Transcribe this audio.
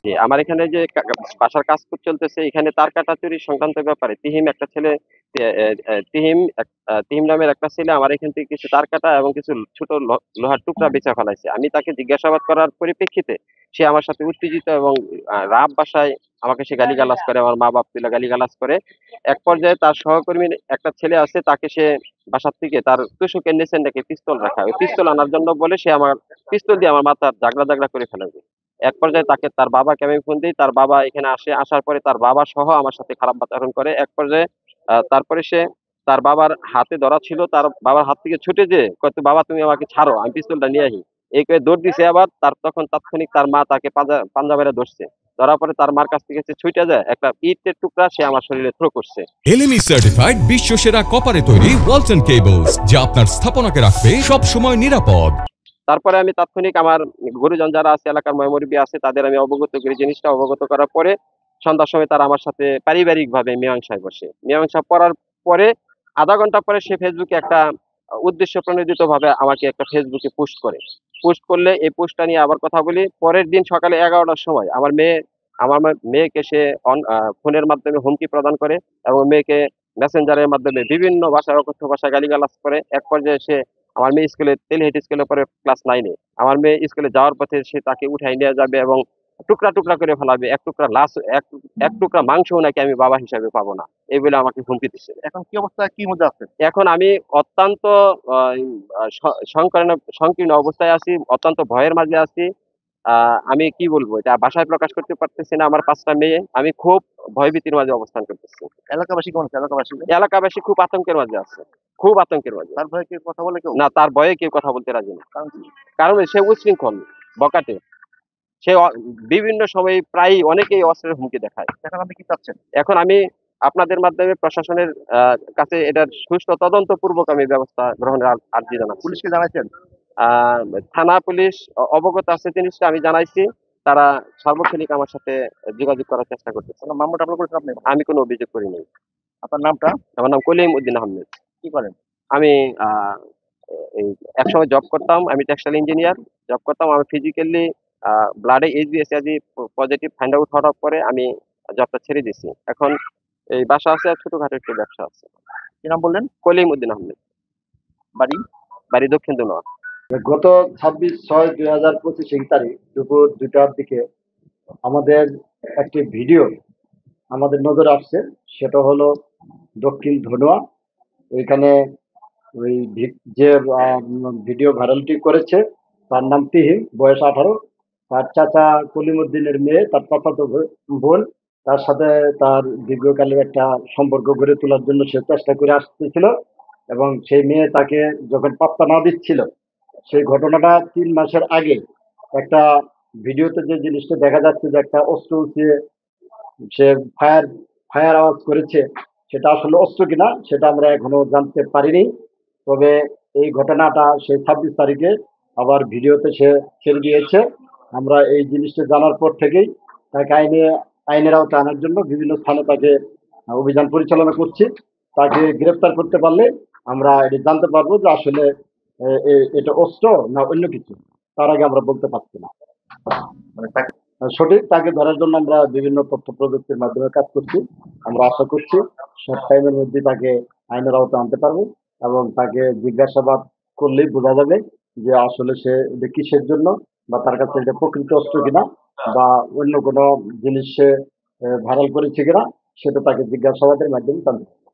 জি, আমার এখানে যে বাসার কাজ চলতেছে এখানে তার কাটা চুরি সংক্রান্ত ব্যাপারে তিহিম একটা ছেলে তিহিম নামের একটা ছেলে আমার এখান থেকে কিছু তার কাটা এবং কিছু ছোট লোহার টুকরা বেচে ফেলাইছে। আমি তাকে জিজ্ঞাসাবাদ করার পরিপ্রেক্ষিতে সে আমার সাথে উত্তেজিত এবং রাব ভাষায় আমাকে সে গালিগালাজ করে, আমার মা বাপ তুলে গালিগালাজ করে। এক পর্যায়ে তার সহকর্মীর একটা ছেলে আছে, তাকে সে বাসার থেকে তার তুষকের নিচে নাকি পিস্তল রাখা, ওই পিস্তল আনার জন্য বলে সে আমার পিস্তল দিয়ে আমার মাথা জাগড়া জাগড়া করে ফেলে। এক পর্যায়ে তাকে তার বাবাকে আমি ফোন দিই। তার বাবা এখানে আসে। আসার পরে তার বাবা সহ আমার সাথে খারাপ আচরণ করে। এক পর্যায়ে তারপরে সে তার বাবার হাতে ধরা ছিল। তার বাবার হাত থেকে ছুটে যেয়ে কয়, "তো বাবা তুমি আমাকে ছাড়ো, আমি পিস্তলটা নিয়ে আসি।" এই কয়ে দৌড় দিছে আবার। তখন তাৎক্ষণিক তার মা তাকে পাঞ্জা মেরে ধরছে। ধরার পরে তার মার কাছ থেকে সে ছুটে যায়। একটা ইটের টুকরা সে আমার শরীরে থ্রো করছে। এলএমই সার্টিফাইড বিশ্ব সেরা কপারে তৈরি ওয়ালটন কেবলস, যা আপনার স্থাপনাকে রাখবে সব সময় নিরাপদ। তারপরে আমি তাৎক্ষণিক আমার গুরুজন যারা আছে, এলাকার মুরব্বি আছে, তাদের আমি অবগত করি। জিনিসটা অবগত করার পরে সন্ধ্যার সময় তারা আমার সাথে পারিবারিকভাবে মীমাংসায় বসে। মীমাংসা করার পরে আধা ঘন্টা পরে সে ফেসবুকে একটা উদ্দেশ্য প্রণোদিতভাবে আমাকে একটা ফেসবুকে পোস্ট করে। পোস্ট করলে এই পোস্টটা নিয়ে আবার কথা বলি। পরের দিন সকালে 11টার সময় আমার মেয়েকে সে ফোনের মাধ্যমে হুমকি প্রদান করে এবং মেয়েকে মেসেঞ্জারের মাধ্যমে বিভিন্ন ভাষায়, অকথ্য ভাষায় গালিগালাজ করে। এক পর্যায়ে সে আমার মেয়ে স্কুলে তেলহেটি স্কুলে পড়ে ক্লাস 9 এ। আমার মেয়ে স্কুলে যাওয়ার পথে সে তাকে উঠায় নিয়ে যাবে এবং টুকরা, টুকরা করে ফেলাবে। এক টুকরা মাংসও নাকি আমি বাবা হিসাবে পাবো না। এই বলে আমাকে হুমকি দিচ্ছে। এখন কি অবস্থা, কি মধ্যে আছে? এখন আমি অত্যন্ত আ স সংকীর্ণ অবস্থায় আছি, অত্যন্ত ভয়ের মাঝে আছি। আ আমি কি বলবো? এটা ভাষায় প্রকাশ করতে পারতেছি না। আমার ৫ টা মেয়ে। আমি খুব ভয়ভীতির মাঝে অবস্থান করতেছি। এলাকাবাসী কেমন আছে? এলাকাবাসী এলাকাবাসী খুব আতঙ্কের মাঝে আছে। খুব আতঙ্কের মাঝে। তার ভয়ে কেউ কথা বলে কেউ? না, তার ভয়ে কেউ কথা বলতে রাজি না। কারণ কি? কারণ সে উচ্ছৃঙ্খল, বখাটে। সে বিভিন্ন সময়ে প্রায়ই অনেকেই অস্ত্রের হুমকি দেখায়। এখন আপনি কি চাচ্ছেন? এখন আমি আপনাদের মাধ্যমে প্রশাসনের কাছে এটার সুষ্ঠু তদন্তপূর্বক আমি ব্যবস্থা গ্রহণের আর্জি জানাচ্ছি। পুলিশকে জানাইছেন? আ থানা পুলিশ অবগত আছে জিনিসটা, আমি জানাইছি। তারা সার্বক্ষণিক আমার সাথে যোগাযোগ করার চেষ্টা করতেছে। কোনো মামলা-টামলা করেছেন আপনি? আমি কোনো অভিযোগ করি নাই। আপনার নামটা? আমার নাম কলিম উদ্দিন আহমেদ। কি করেন? আমি আ এই একসময় জব করতাম। আমি টেক্সটাইল ইঞ্জিনিয়ার জব করতাম। আমি ফিজিক্যালি আ ব্লাডে এইচবিএসজি পজিটিভ ফাইন্ড আউট হওয়ার পরে আমি জবটা ছেড়ে দিছি। এখন এই বাসা আছে আর ছোটখাটো একটু ব্যবসা আছে। কি নাম বললেন? কলিম উদ্দিন আহমেদ। বাড়ি? বাড়ি দক্ষিণ দুনোয়া। গত 26/6/2025 তারিখ দুপুর 2টার দিকে আমাদের একটি ভিডিও আমাদের নজরে আসছে। সেটা হলো দক্ষিণ ধনুয়া। এখানে ওই যে ভিডিও ভাইরালটি করেছে তার নাম তিহিম, বয়স 18। তার চাচা কলিমুদ্দিনের মেয়ে, তার চাচাতো বোন, তার সাথে তার দীর্ঘকালের একটা সম্পর্ক গড়ে তোলার জন্য সে চেষ্টা করে আসতেছিল এবং সেই মেয়ে তাকে যখন পাত্তা না দিচ্ছিল, সেই ঘটনাটা 3 মাসের আগে একটা ভিডিওতে যে জিনিসটা দেখা যাচ্ছে যে একটা অস্ত্র উঠিয়ে সে ফায়ার ফায়ার আওয়াজ করেছে, সেটা আসলে অস্ত্র কিনা সেটা আমরা এখনো জানতে পারিনি। তবে এই ঘটনাটা সেই 26 তারিখে আবার ভিডিওতে সে ছেড়ে দিয়েছে। আমরা এই জিনিসটা জানার পর থেকেই তাকে আইনের আওতায় আনার জন্য বিভিন্ন স্থানে তাকে অভিযান পরিচালনা করছি। তাকে গ্রেফতার করতে পারলে আমরা এটা জানতে পারবো যে আসলে এটা অস্ত্র না অন্য কিছু। তার আগে আমরা বলতে পারছি না। মানে তাকে সঠিক তাকে ধরার জন্য আমরা বিভিন্ন তথ্য প্রযুক্তির মাধ্যমে কাজ করছি। আমরা আশা করছি শর্ট টাইমের মধ্যে তাকে আইনের আওতায় আনতে পারবো এবং তাকে জিজ্ঞাসাবাদ করলেই বোঝা যাবে যে আসলে সে এটা কিসের জন্য, বা তার কাছে এটা প্রকৃত অস্ত্র কিনা বা অন্য কোনো জিনিস সে ভাইরাল করেছে কিনা, সেটা তাকে জিজ্ঞাসাবাদের মাধ্যমে জানতে হবে।